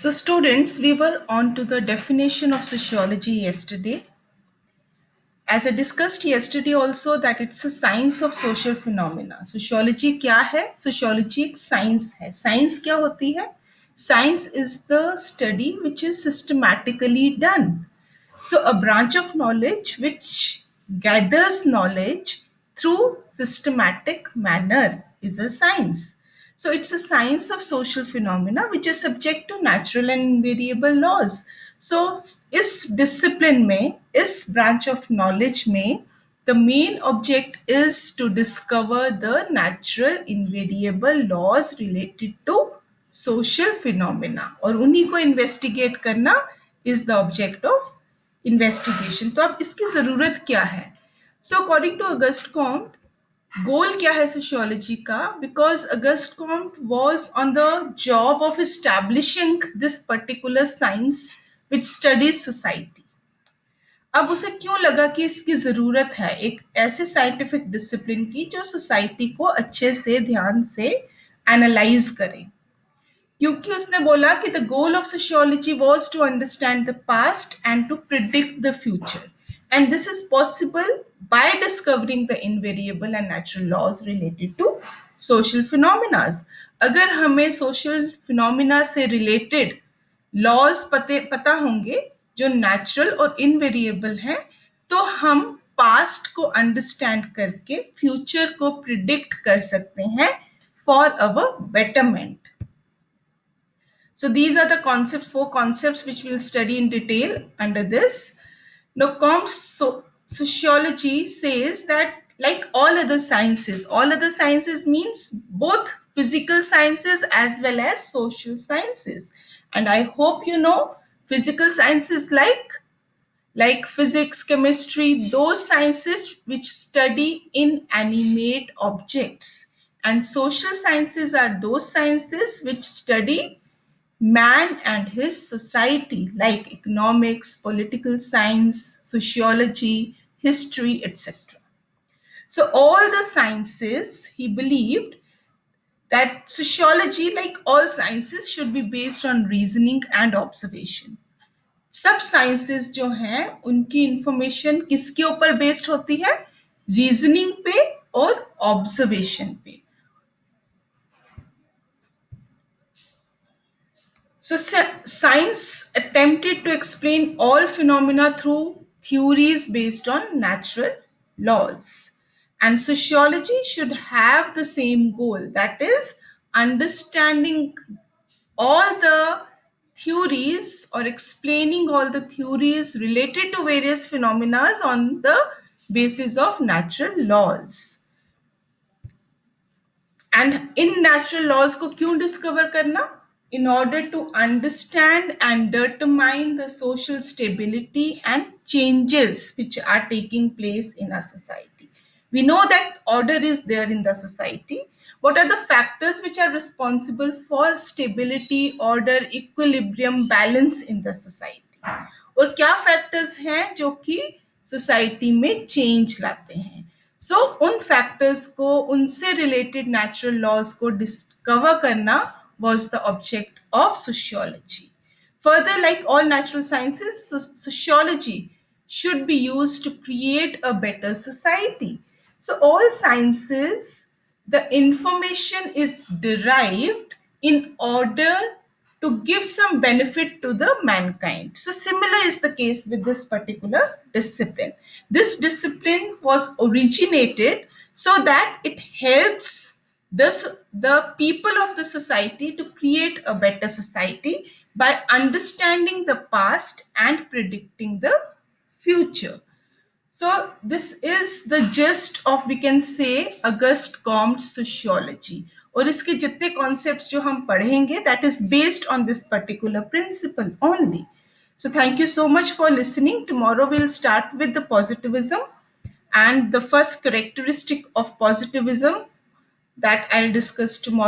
So, students, we were on to the definition of sociology yesterday. As I discussed yesterday also that it's a science of social phenomena. Sociology क्या है? Sociology एक science है. Science क्या होती है? Science is the study which is systematically done. So, a branch of knowledge which gathers knowledge through systematic manner is a science. So, it's a science of social phenomena which is subject to natural and invariable laws. So, इस discipline में, इस branch of knowledge में, the main object is to discover the natural invariable laws related to social phenomena और उन्हीं को investigate करना is the object of investigation. तो अब इसकी जरूरत क्या है? So according to August Comte goal क्या है सोशियोलॉजी का? Because August Comte was on the job of establishing this particular science which studies society. अब उसे क्यों लगा कि इसकी जरूरत है एक ऐसे साइंटिफिक डिसिप्लिन की जो सोसाइटी को अच्छे से ध्यान से एनालाइज करे? क्योंकि उसने बोला कि the goal of sociology was to understand the past and to predict the future and this is possible by discovering the invariable and natural laws related to social phenomenas. अगर हमें सोशल फिनोमिना से related laws पता होंगे जो natural और invariable हैं, तो हम पास्ट को अंडरस्टैंड करके फ्यूचर को प्रिडिक्ट कर सकते हैं for our betterment. So these are the concepts, 4 concepts which we'll study in detail under this. Now, sociology says that like all other sciences means both physical sciences as well as social sciences. And I hope you know physical sciences like physics, chemistry, those sciences which study inanimate objects. And social sciences are those sciences which study man and his society, like economics, political science, sociology, history, etc. So, all the sciences, he believed that sociology, like all sciences, should be based on reasoning and observation. सब sciences जो हैं उनकी information किसके ऊपर based होती है? Reasoning पे और ऑब्जर्वेशन पे. So, science attempted to explain all phenomena through theories based on natural laws. And sociology should have the same goal, that is, understanding all the theories or explaining all the theories related to various phenomena on the basis of natural laws. And in natural laws को क्यों discover करना? In order to understand and determine the social stability and changes which are taking place in our society. We know that order is there in the society. What are the factors which are responsible for stability, order, equilibrium, balance in the society? और क्या factors हैं जो कि society में change लाते हैं? सो उन factors को, उनसे रिलेटेड नेचुरल लॉज को डिस्कवर करना was the object of sociology. Further, like all natural sciences, sociology should be used to create a better society. So all sciences, the information is derived in order to give some benefit to the mankind. So similar is the case with this particular discipline. This discipline was originated so that it helps the people of the society to create a better society by understanding the past and predicting the future. So this is the gist of, we can say, Auguste Comte's sociology. और इसके जितने concepts जो हम पढ़ेंगे, that is based on this particular principle only. So thank you so much for listening. Tomorrow we'll start with the positivism and the first characteristic of positivism that I'll discuss tomorrow.